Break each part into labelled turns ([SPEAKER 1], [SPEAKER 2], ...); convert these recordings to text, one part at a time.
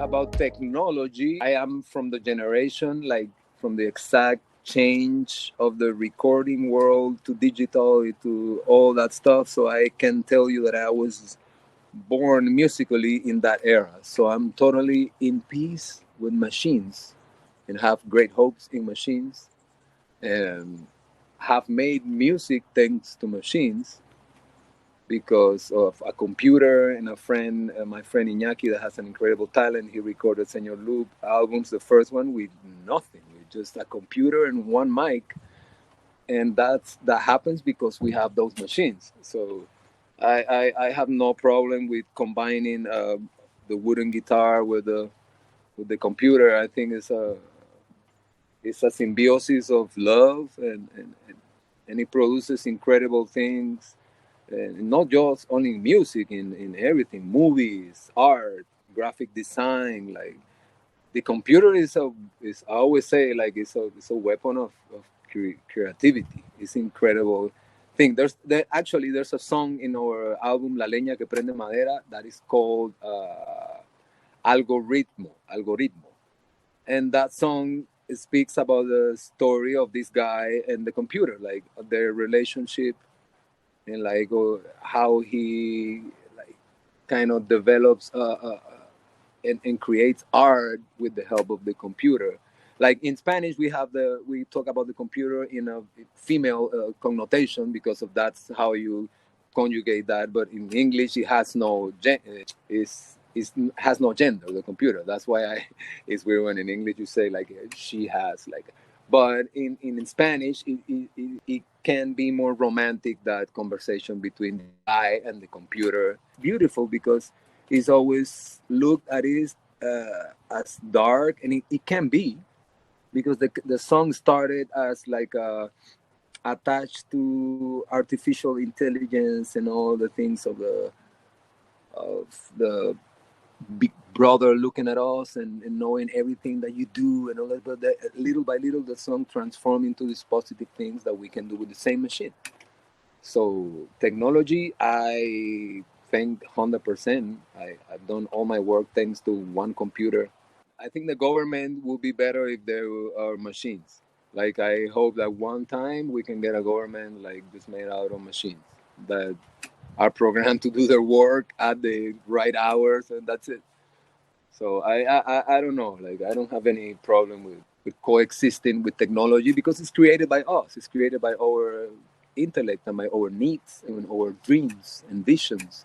[SPEAKER 1] about technology, I am from the generation, like from the exact change of the recording world to digital to all that stuff. So I can tell you that I was born musically in that era. So I'm totally in peace with machines and have great hopes in machines and have made music thanks to machines because of a computer and a friend, my friend Iñaki, that has an incredible talent. He recorded Señor Loop albums, the first one with nothing, with just a computer and one mic, and that happens because we have those machines. So I have no problem with combining the wooden guitar with the computer. I think it's a symbiosis of love and it produces incredible things, and not just only in music, in everything, movies, art, graphic design. Like the computer is I always say, like it's a weapon of creativity. It's incredible thing. There's a song in our album Lena Que Prende Madera that is called Algoritmo, and that song speaks about the story of this guy and the computer, like their relationship, and like how he like kind of develops and creates art with the help of the computer. Like in Spanish, we talk about the computer in a female connotation because of that's how you conjugate that. But in English, it has no is has no gender. The computer. That's why it's weird when in English you say like she has like. But in Spanish, it can be more romantic, that conversation between the guy and the computer. Beautiful because it's always looked at it as dark, and it can be because the song started as like attached to artificial intelligence and all the things of the big brother looking at us and knowing everything that you do and all that. But little by little, the song transformed into these positive things that we can do with the same machine. So technology, I think 100%. I've done all my work thanks to one computer. I think the government would be better if there are machines. Like I hope that one time we can get a government like just made out of machines that are programmed to do their work at the right hours, and that's it. So I don't know. Like I don't have any problem with coexisting with technology because it's created by us. It's created by our intellect and by our needs and our dreams and visions.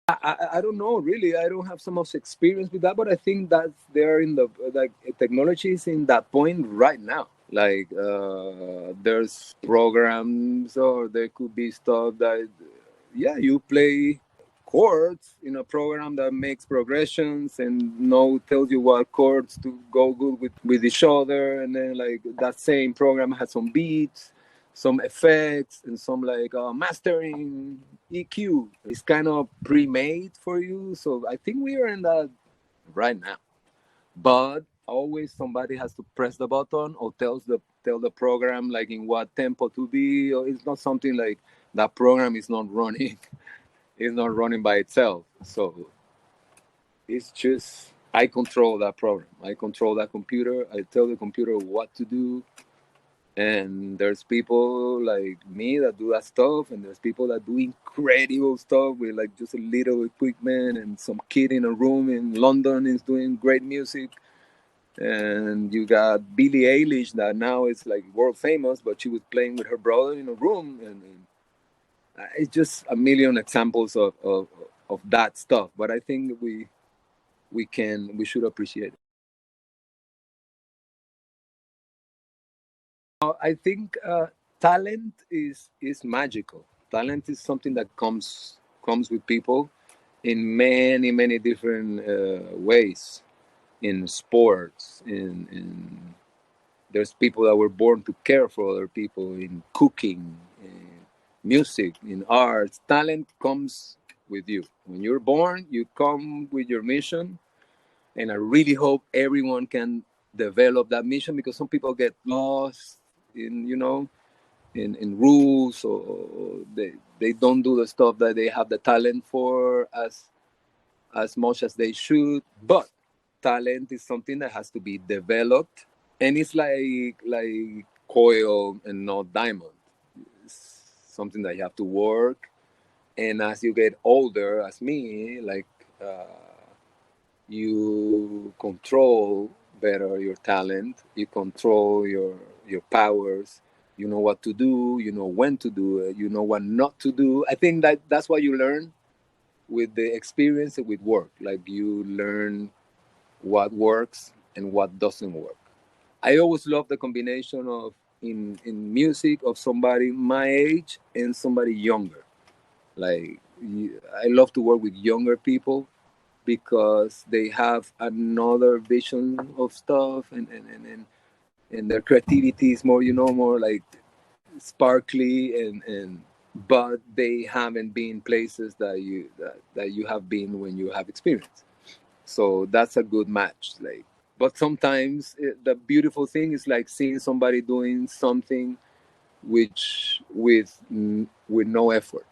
[SPEAKER 1] I don't know really. I don't have so much experience with that, but I think that they're in the like technology is in that point right now. Like there's programs or there could be stuff that yeah you play chords in a program that makes progressions and tells you what chords to go good with each other, and then like that same program has some beats, some effects, and some like mastering EQ. It's kind of pre-made for you, so I think we are in that right now. But always somebody has to press the button or tell the program like in what tempo to be, or it's not something like that program is not running. It's not running by itself. So it's just I control that program. I control that computer. I tell the computer what to do. And there's people like me that do that stuff, and there's people that do incredible stuff with like just a little equipment, and some kid in a room in London is doing great music. And you got Billie Eilish that now is like world famous, but she was playing with her brother in a room, and it's just a million examples of that stuff. But I think we should appreciate it. I think talent is magical. Talent is something that comes with people in many different ways. In sports, in there's people that were born to care for other people. In cooking, in music, in arts, talent comes with you. When you're born, you come with your mission, and I really hope everyone can develop that mission because some people get lost in in rules, or they don't do the stuff that they have the talent for as much as they should. But talent is something that has to be developed, and it's like coil and not diamond. It's something that you have to work. And as you get older, as me, like you control better your talent, you control your powers, you know what to do, you know when to do it, you know what not to do. I think that that's what you learn with the experience and with work. Like you learn what works and what doesn't work. I always love the combination of in music of somebody my age and somebody younger. Like I love to work with younger people because they have another vision of stuff, and their creativity is more, more like sparkly, and but they haven't been places that you have been when you have experience. So that's a good match. Like, but sometimes the beautiful thing is like seeing somebody doing something which with no effort.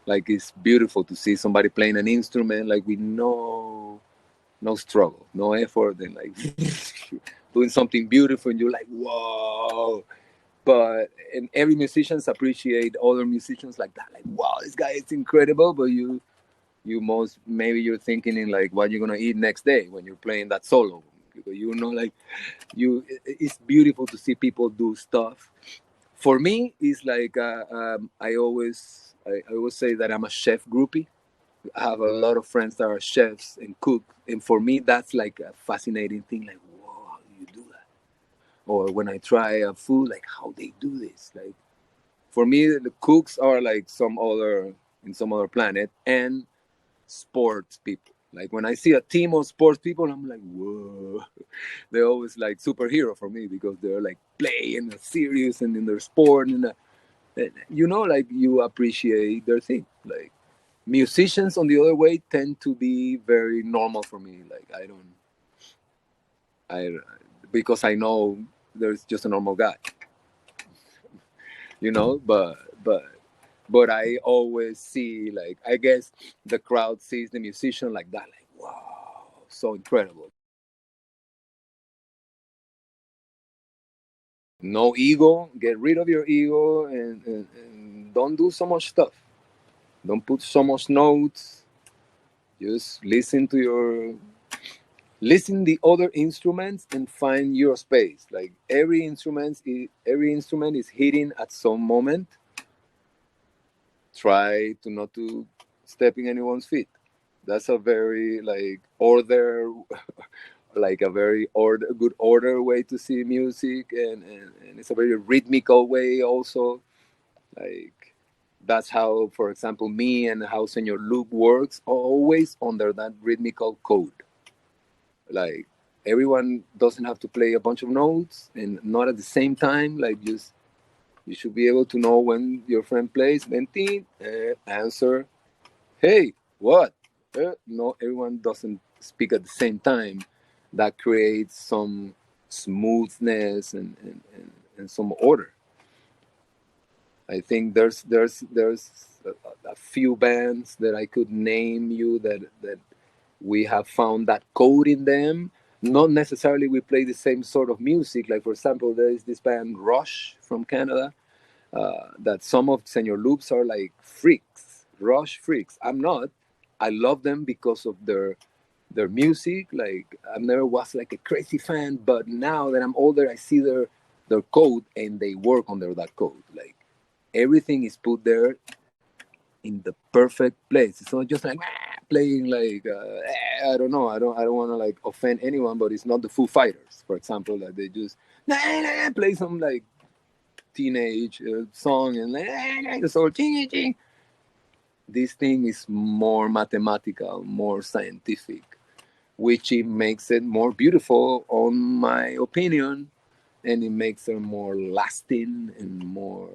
[SPEAKER 1] Like it's beautiful to see somebody playing an instrument like with no struggle, no effort, and like doing something beautiful, and you're like, whoa. But and every musicians appreciate other musicians like that. Like, wow, this guy is incredible. But you most maybe you're thinking in like what you're gonna eat next day when you're playing that solo. Because like it's beautiful to see people do stuff. For me, it's like I always say that I'm a chef groupie. I have a lot of friends that are chefs and cook, and for me, that's like a fascinating thing. Like, whoa, how do you do that? Or when I try a food, like how they do this. Like for me, the cooks are like some other planet, and sports people. Like when I see a team of sports people, I'm like, whoa. They're always like superhero for me because they're like playing serious and in their sport, like you appreciate their thing. Like musicians on the other way tend to be very normal for me. Like I because I know there's just a normal guy, but but I always see, like, I guess the crowd sees the musician like that, like, wow, so incredible. No ego, get rid of your ego, and don't do so much stuff. Don't put so much notes. Just listen the other instruments and find your space. Like every instrument is hitting at some moment. Try to not to step in anyone's feet. That's a very like order, like a very good order way to see music, and it's a very rhythmical way also. Like that's how, for example, me and how Señor Loop works, always under that rhythmical code. Like everyone doesn't have to play a bunch of notes and not at the same time. Like just you should be able to know when your friend plays, then answer, hey, what? No, everyone doesn't speak at the same time. That creates some smoothness and some order. I think there's a few bands that I could name you that we have found that code in them. Not necessarily we play the same sort of music. Like for example, there is this band Rush from Canada. That some of Senor Loops are like freaks, Rush freaks. I'm not. I love them because of their music. Like I never was like a crazy fan, but now that I'm older, I see their code and they work under that code. Like everything is put there in the perfect place. It's not just like playing like I don't know. I don't want to like offend anyone, but it's not the Foo Fighters, for example. Like they just play some like teenage song and like so this thing is more mathematical, more scientific, which it makes it more beautiful on my opinion, and it makes it more lasting and more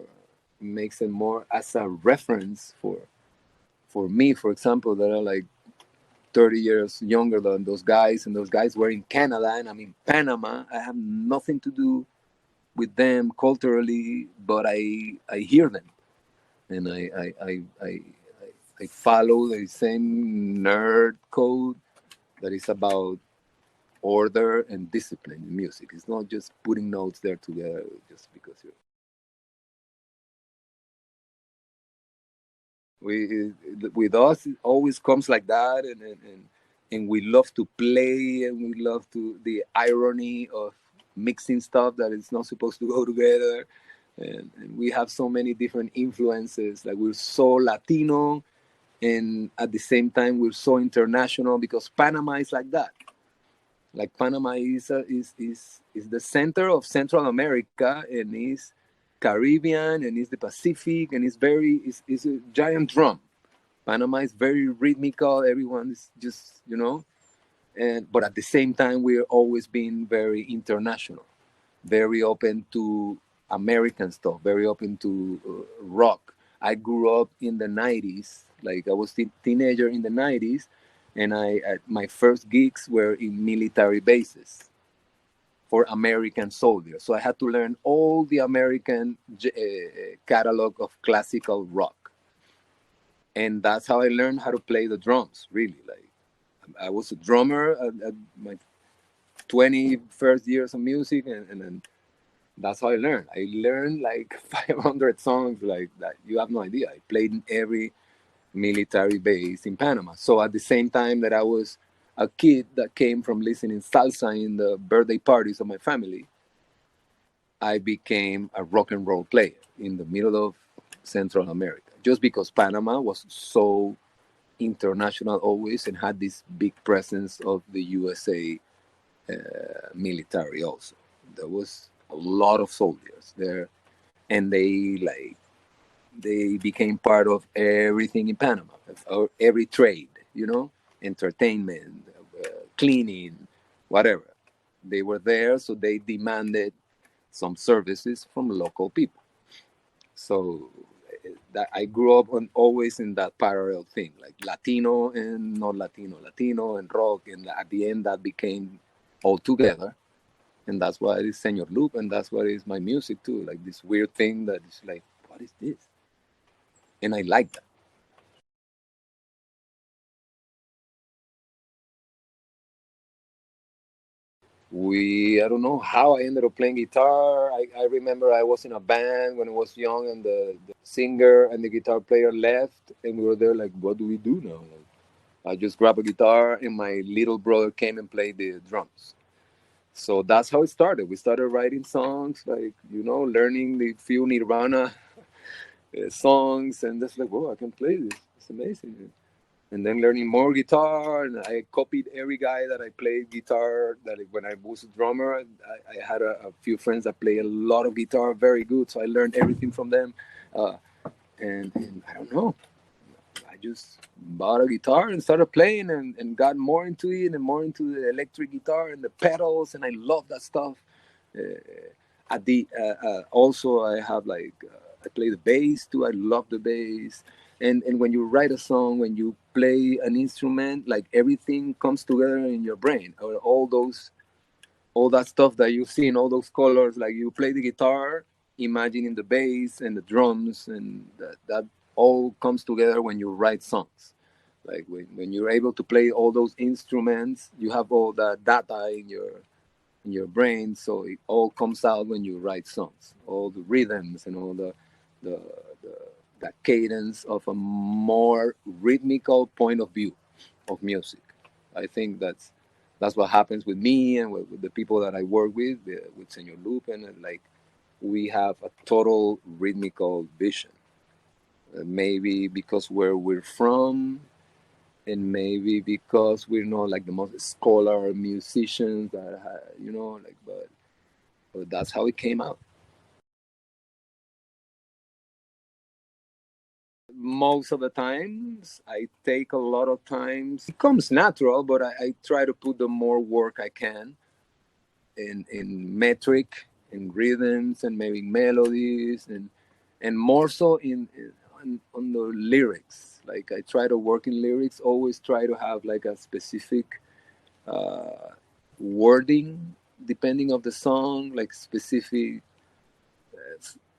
[SPEAKER 1] makes it more as a reference for me, for example, that are like 30 years younger than those guys, and those guys were in Canada and I'm in Panama. I have nothing to do with them culturally, but I hear them. and I follow the same nerd code that is about order and discipline in music. It's not just putting notes there together just because you're. We with us it always comes like that, and we love to play, and we love to the irony of mixing stuff that is not supposed to go together, and we have so many different influences. Like we're so Latino, and at the same time we're so international because Panama is like that. Like Panama is the center of Central America, and is Caribbean, and is the Pacific, and is a giant drum. Panama is very rhythmical. Everyone is just and but at the same time we're always being very international, very open to American stuff, very open to rock. I grew up in the 90s, like I was a teenager in the 90s, and my first gigs were in military bases for American soldiers. So I had to learn all the American catalog of classical rock. And that's how I learned how to play the drums, really. Like I was a drummer at my 21st years of music, and then that's how I learned. I learned like 500 songs like that. You have no idea. I played in every military base in Panama. So at the same time that I was a kid that came from listening salsa in the birthday parties of my family, I became a rock and roll player in the middle of Central America. Just because Panama was so international always and had this big presence of the USA military also. There was a lot of soldiers there, and they became part of everything in Panama, or every trade, entertainment, cleaning, whatever. They were there, so they demanded some services from local people. So that I grew up on always in that parallel thing, like Latino and not Latino, Latino and rock, and at the end that became all together, and that's why it is Señor Loop, and that's what is my music too, like this weird thing that is like, what is this? And I like that. I don't know how I ended up playing guitar. I remember I was in a band when I was young, and the singer and the guitar player left, and we were there like, what do we do now? Like, I just grabbed a guitar, and my little brother came and played the drums. So that's how it started. We started writing songs, like, learning the few Nirvana songs, and that's like, whoa, I can play this. It's amazing. And then learning more guitar, and I copied every guy that I played guitar. That when I was a drummer, I had a few friends that play a lot of guitar, very good. So I learned everything from them. Uh, and I don't know, I just bought a guitar and started playing, and got more into it and more into the electric guitar and the pedals, and I love that stuff. Uh, also I have like I play the bass too. I love the bass, and when you write a song, when you play an instrument, like everything comes together in your brain, or all that stuff that you see in all those colors. Like you play the guitar, imagining the bass and the drums, and that all comes together when you write songs. Like when you're able to play all those instruments, you have all that data in your brain, so it all comes out when you write songs. All the rhythms and all the, the, the cadence of a more rhythmical point of view of music. I think that's what happens with me and with the people that I work with Senor Loop, and like we have a total rhythmical vision. Maybe because where we're from, and maybe because we're not like the most scholar musicians that like, but that's how it came out. Most of the times I take a lot of times, it comes natural, but I try to put the more work I can in metric, in rhythms, and maybe melodies, and more so on the lyrics. Like I try to work in lyrics, always try to have like a specific uh, wording depending of the song, like specific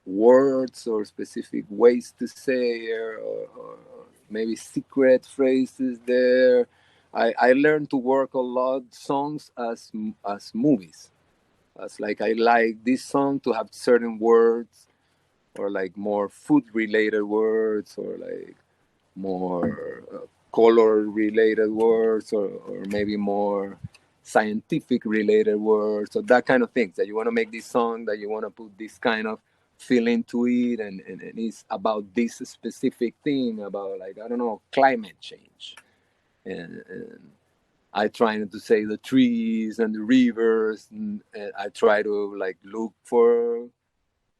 [SPEAKER 1] words or specific ways to say, or maybe secret phrases there. I learned to work a lot songs as movies. As like I like this song to have certain words, or like more food related words, or like more color related words, or maybe more scientific related words, or that kind of things, that you want to make this song, that you want to put this kind of feeling to it, and it's about this specific thing, about, like, I don't know, climate change. And I try not to say the trees and the rivers, and I try to like look for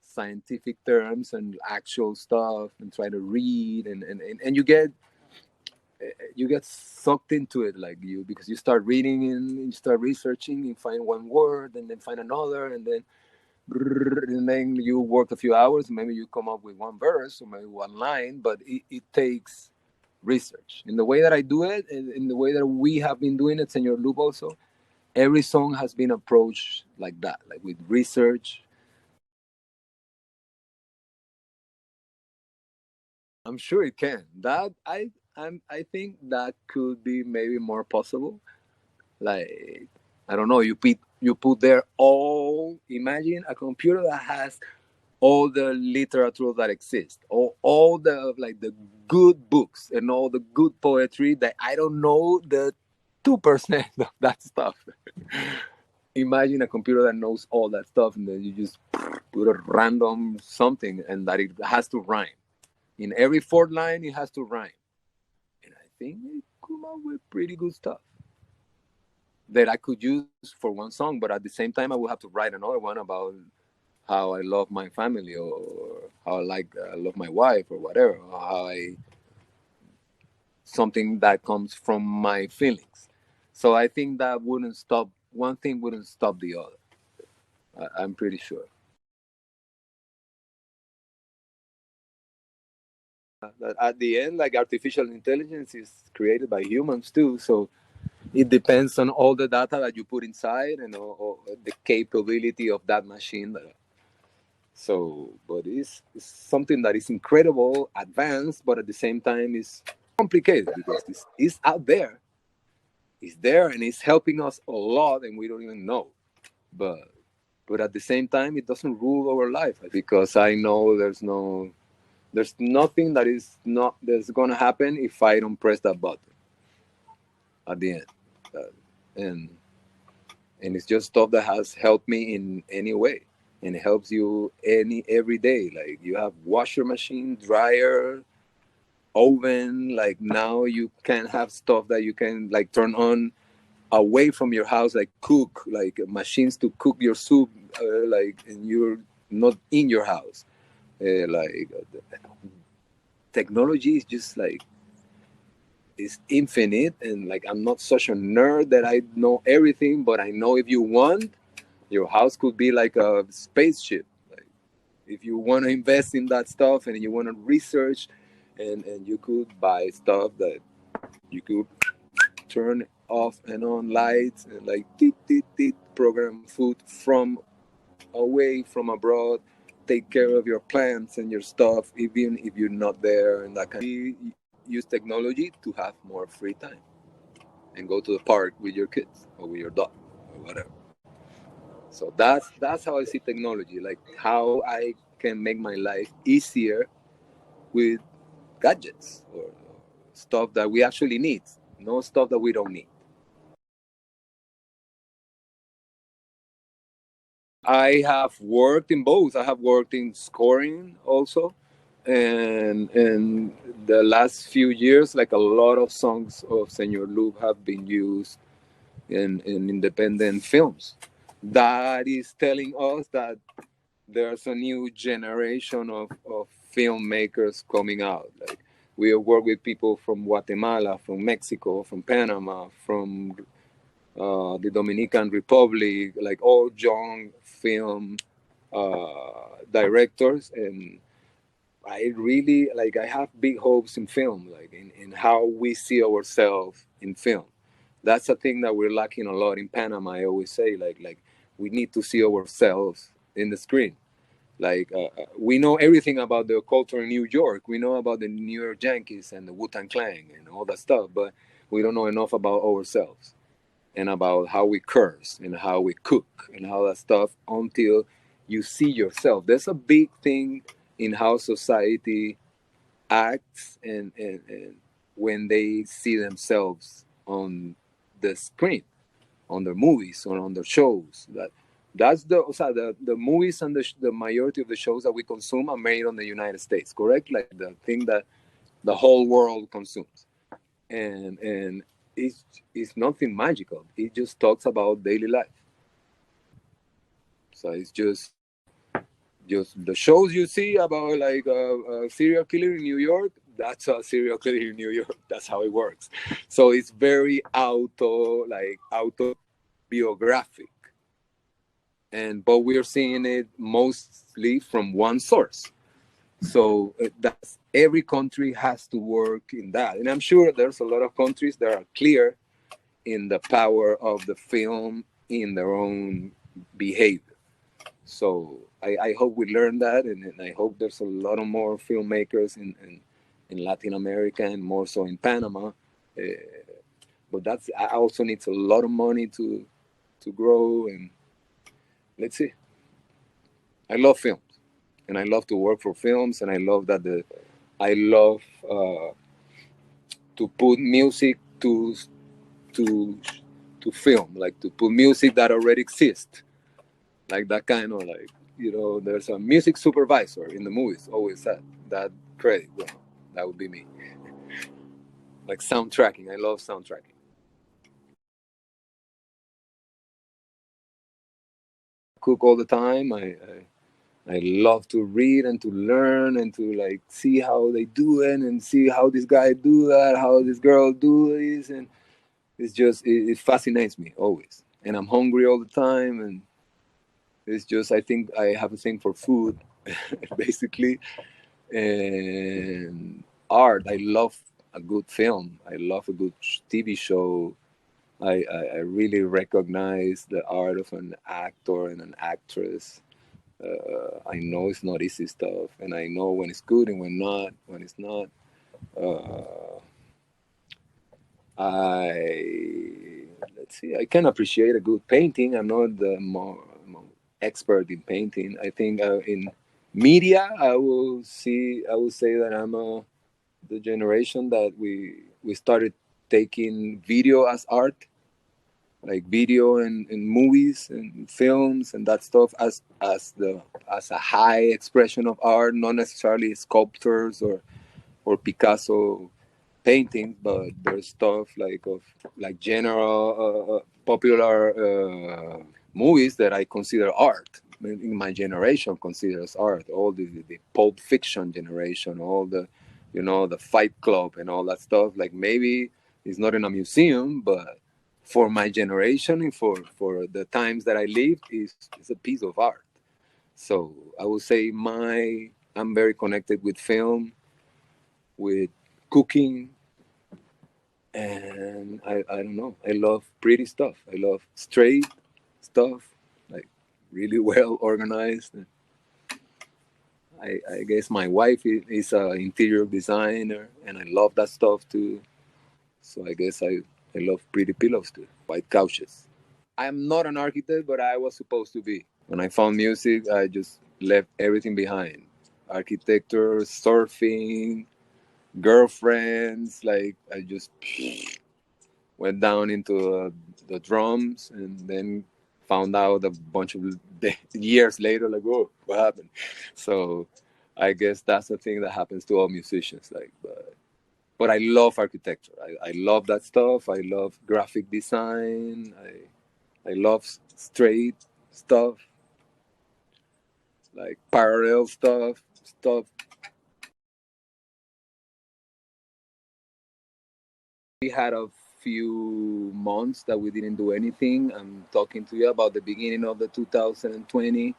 [SPEAKER 1] scientific terms and actual stuff, and try to read, and you get sucked into it, like, you, because you start reading and you start researching and find one word and then find another, and then you work a few hours, maybe you come up with one verse or maybe one line, but it takes research. In the way that I do it, and in the way that we have been doing it, Señor Loop, also, every song has been approached like that, like with research. I'm sure it can. I think that could be maybe more possible. Like, I don't know, you put there all. Imagine a computer that has all the literature that exists, all the, like, the good books and all the good poetry that I don't know the 2% of that stuff. Imagine a computer that knows all that stuff, and then you just put a random something, and that it has to rhyme. In every fourth line, it has to rhyme. And I think it come up with pretty good stuff that I could use for one song, but at the same time, I would have to write another one about how I love my family, or how I love my wife, or whatever, or how I something that comes from my feelings. So I think that wouldn't stop one thing wouldn't stop the other. I'm pretty sure. That at the end, like, artificial intelligence is created by humans too, so it depends on all the data that you put inside, and all the capability of that machine. So, but it's something that is incredible, advanced, but at the same time is complicated, because this is out there, it's there, and it's helping us a lot, and we don't even know. But at the same time, it doesn't rule our life, because I know there's nothing that's gonna happen if I don't press that button at the end. Uh, and and it's just stuff that has helped me in any way, and it helps you every day. Like, you have washer machine, dryer, oven. Like, now you can have stuff that you can, like, turn on away from your house, like cook, like machines to cook your soup, like, and you're not in your house. Like, technology is just like, is infinite, and like, I'm not such a nerd that I know everything, but I know, if you want, your house could be like a spaceship. Like, if you want to invest in that stuff, and you want to research, and you could buy stuff that you could turn off and on lights, and like, teet, teet, teet, program food from away from abroad, take care of your plants and your stuff, even if you're not there, and that kind of, use technology to have more free time, and go to the park with your kids or with your dog or whatever. So that's how I see technology, like how I can make my life easier with gadgets, or stuff that we actually need, no stuff that we don't need. I have worked in both. I have worked in scoring also, and the last few years, like, a lot of songs of Señor Loop have been used in independent films. That is telling us that there's a new generation of filmmakers coming out. Like, we work with people from Guatemala, from Mexico, from Panama, from the Dominican Republic, like, all young film directors. And I really, like, I have big hopes in film, like, in how we see ourselves in film. That's a thing that we're lacking a lot in Panama. I always say, like we need to see ourselves in the screen. Like we know everything about the culture in New York. We know about the New York Yankees and the Wu-Tang Clan and all that stuff, but we don't know enough about ourselves and about how we curse and how we cook and how that stuff until you see yourself. There's a big thing in how society acts and when they see themselves on the screen, on their movies or on their shows. That's the movies and the majority of the shows that we consume are made on the United States, correct? Like the thing that the whole world consumes, and it's nothing magical. It just talks about daily life. So it's just the shows you see about like a serial killer in New York. That's a serial killer in New York. That's how it works. So it's very autobiographic, and but we're seeing it mostly from one source. So that's every country has to work in that, and I'm sure there's a lot of countries that are clear in the power of the film in their own behavior. So I hope we learn that, and I hope there's a lot of more filmmakers in Latin America and more so in Panama. Uh, but that's I also needs a lot of money to grow, and let's see. I love films, and I love to work for films, and I love to put music to to film, like to put music that already exists, like that kind of like there's a music supervisor in the movies. Always that credit. Well, that would be me. Like soundtracking, I love soundtracking. Cook all the time. I love to read and to learn and to like see how they do it and see how this guy do that, how this girl do this, and it fascinates me always. And I'm hungry all the time, and it's just I think I have a thing for food, basically, and art. I love a good film. I love a good TV show. I really recognize the art of an actor and an actress. I know it's not easy stuff, and I know when it's good and when it's not. Uh, I let's see. I can appreciate a good painting. I'm not the more expert in painting. I think in media, I will say that I'm the generation that we started taking video as art, like video and movies and films and that stuff as a high expression of art, not necessarily sculptures or Picasso paintings, but there's stuff like general popular movies that I consider art. In my generation, considers art. All the Pulp Fiction generation, all the Fight Club and all that stuff. Like maybe it's not in a museum, but for my generation and for the times that I lived, is a piece of art. So I would say I'm very connected with film, with cooking, and I don't know. I love pretty stuff. I love straight stuff, like really well organized. I guess my wife is an interior designer, and I love that stuff too. So I guess I love pretty pillows too, white couches. I'm not an architect, but I was supposed to be. When I found music, I just left everything behind. Architecture, surfing, girlfriends. Like I just went down into the drums, and then found out a bunch of years later, like, oh, what happened? So I guess that's the thing that happens to all musicians. Like, but I love architecture. I love that stuff. I love graphic design. I love straight stuff, like parallel stuff. We had a few months that we didn't do anything. I'm talking to you about the beginning of the 2020,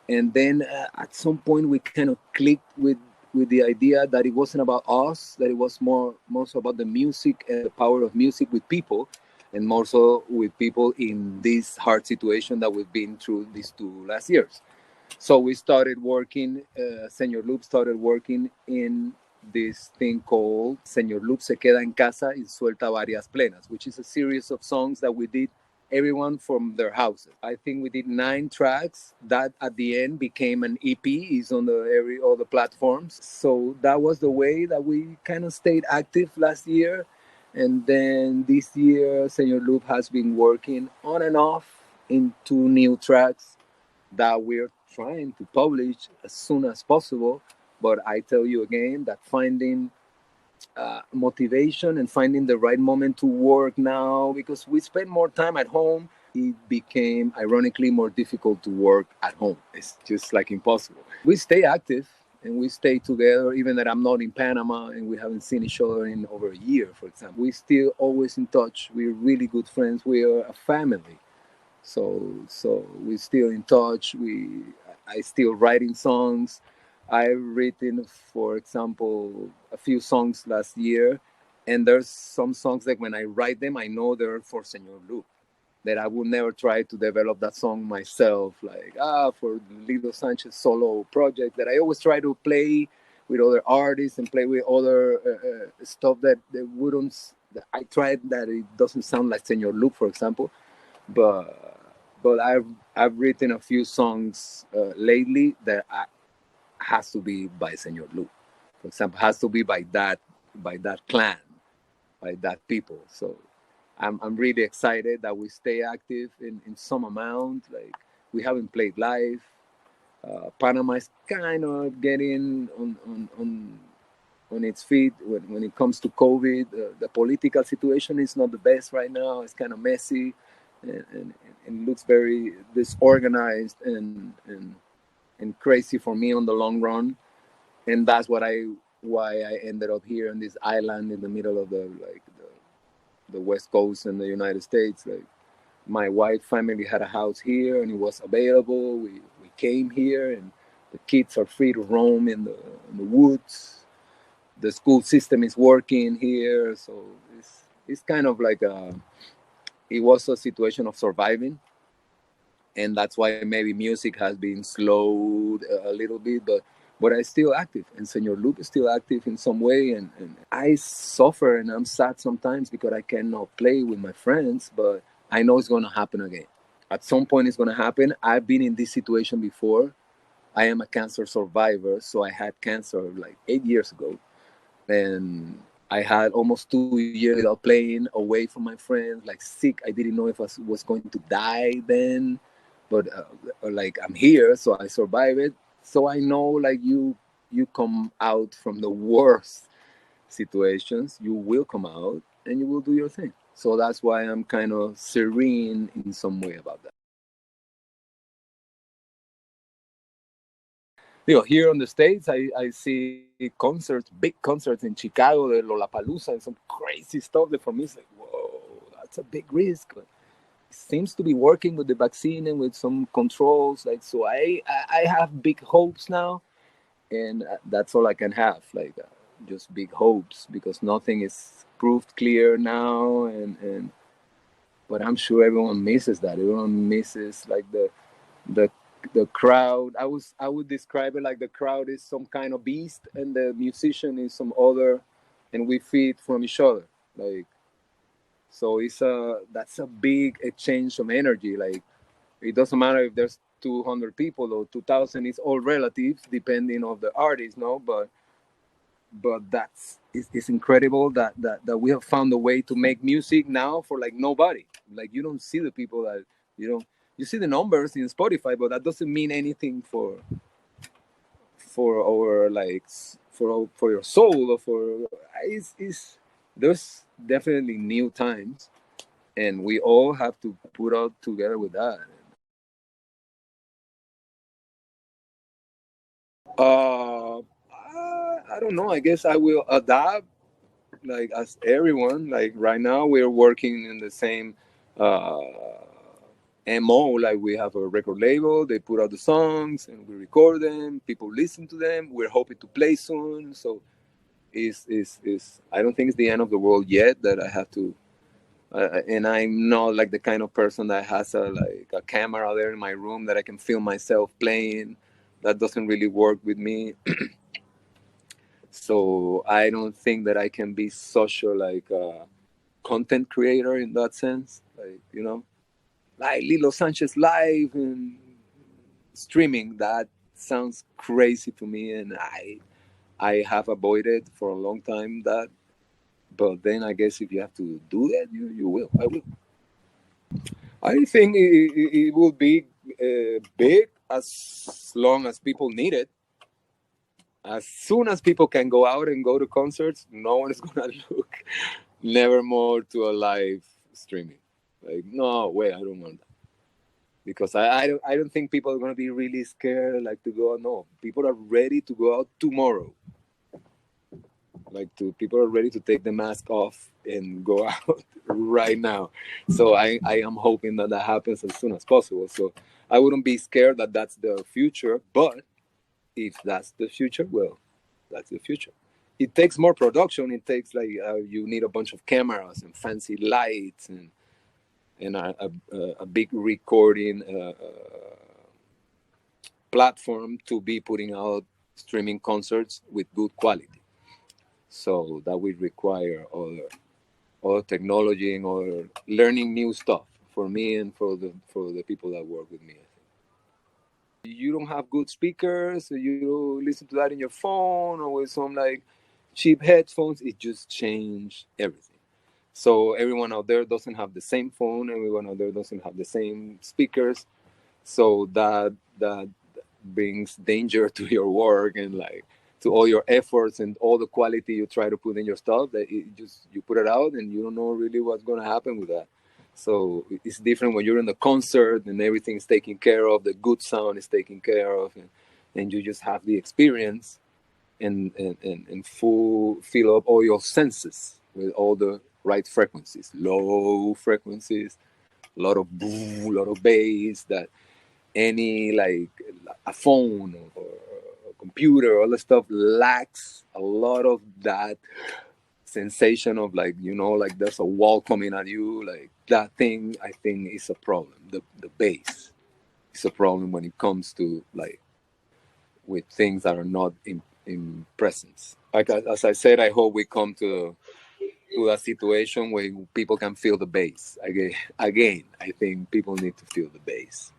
[SPEAKER 1] and then at some point we kind of clicked with the idea that it wasn't about us, that it was more so about the music and the power of music with people, and more so with people in this hard situation that we've been through these 2 last years. So we started working, Señor Loop started working in this thing called Señor Loop se queda en casa y suelta varias plenas, which is a series of songs that we did everyone from their houses. I think we did 9 tracks that at the end became an EP, is on the every all the platforms. So that was the way that we kind of stayed active last year. And then this year, Señor Loop has been working on and off into new tracks that we're trying to publish as soon as possible. But I tell you again that finding motivation and finding the right moment to work now, because we spend more time at home, it became ironically more difficult to work at home. It's just like impossible. We stay active and we stay together, even that I'm not in Panama and we haven't seen each other in over a year, for example. We still always in touch. We're really good friends. We are a family. So we're still in touch. I still writing songs. I've written, for example, a few songs last year, and there's some songs that when I write them, I know they're for Señor Loop. That I would never try to develop that song myself, like for Lilo Sanchez solo project. That I always try to play with other artists and play with other stuff that wouldn't. That I tried that it doesn't sound like Señor Loop, for example, but I've written a few songs lately that has to be by Señor Loop. For example, has to be by that clan, by that people. So I'm really excited that we stay active in some amount. Like we haven't played live. Panama is kind of getting on its feet when it comes to COVID. The political situation is not the best right now. It's kind of messy and looks very disorganized and crazy for me on the long run. And that's why I ended up here on this island in the middle of the West Coast in the United States. Like my white family had a house here and it was available. We came here and the kids are free to roam in the woods. The school system is working here, so it's kind of like it was a situation of surviving, and that's why maybe music has been slowed a little bit, but I still active, and Señor Loop is still active in some way, and I suffer and I'm sad sometimes because I cannot play with my friends, but I know it's going to happen again. At some point it's going to happen. I've been in this situation before. I am a cancer survivor, so I had cancer like 8 years ago, and I had almost 2 years without playing, away from my friends, like sick. I didn't know if I was going to die then, but like I'm here, so I survived it. So I know, like you come out from the worst situations, you will come out and you will do your thing. So that's why I'm kind of serene in some way about that. Here in the States, I see concerts, big concerts in Chicago, the Lollapalooza, and some crazy stuff that for me is like, whoa, that's a big risk. But it seems to be working with the vaccine and with some controls. Like, so I have big hopes now, and that's all I can have, like just big hopes, because nothing is proved clear now, and but I'm sure everyone misses that. Everyone misses like the the crowd. I would describe it like the crowd is some kind of beast and the musician is some other, and we feed from each other. Like, so that's a big exchange of energy. Like it doesn't matter if there's 200 people or 2,000. It's all relative depending on the artist, no. But it's incredible that we have found a way to make music now for like nobody. Like you don't see the people that you don't you see the numbers in Spotify, but that doesn't mean anything for our like for your soul or for it's there's definitely new times, and we all have to put out together with that. I don't know. I guess I will adapt like as everyone. Like right now, we're working in the same uh, mo. Like we have a record label. They put out the songs and we record them. People listen to them. We're hoping to play soon. So is I don't think it's the end of the world yet. That I have to. And I'm not like the kind of person that has a camera there in my room that I can film myself playing. That doesn't really work with me. So I don't think that I can be such a like content creator in that sense. Like, you know, like Lilo Sanchez live and streaming. That sounds crazy to me, and I have avoided for a long time that. But then I guess if you have to do that, you will. I will. I think it will be big as long as people need it. As soon as people can go out and go to concerts, no one is gonna look never more to a live streaming. Like, no way, I don't want that. Because I don't think people are gonna be really scared like to go. No, people are ready to go out tomorrow. Like, to people are ready to take the mask off and go out right now. So I am hoping that that happens as soon as possible. So I wouldn't be scared that that's the future. But if that's the future, well, that's the future. It takes more production. It takes like you need a bunch of cameras and fancy lights and a big recording platform to be putting out streaming concerts with good quality. So that will require other technology and other learning new stuff for me and for the people that work with me. You don't have good speakers, you listen to that in your phone or with some like cheap headphones, it just changed everything. So everyone out there doesn't have the same phone, everyone out there doesn't have the same speakers. So that brings danger to your work and like to all your efforts and all the quality you try to put in your stuff, that it just you put it out and you don't know really what's going to happen with that. So it's different when you're in the concert and everything's taken care of, the good sound is taken care of, and you just have the experience and full fill up all your senses with all the right frequencies, low frequencies, a lot of boo, a lot of bass that any like a phone or a computer, all the stuff lacks a lot of that sensation of like, you know, like there's a wall coming at you. Like that thing, I think is a problem. The bass is a problem when it comes to like with things that are not in presence. Like as I said, I hope we come to a situation where people can feel the bass again. I think people need to feel the bass.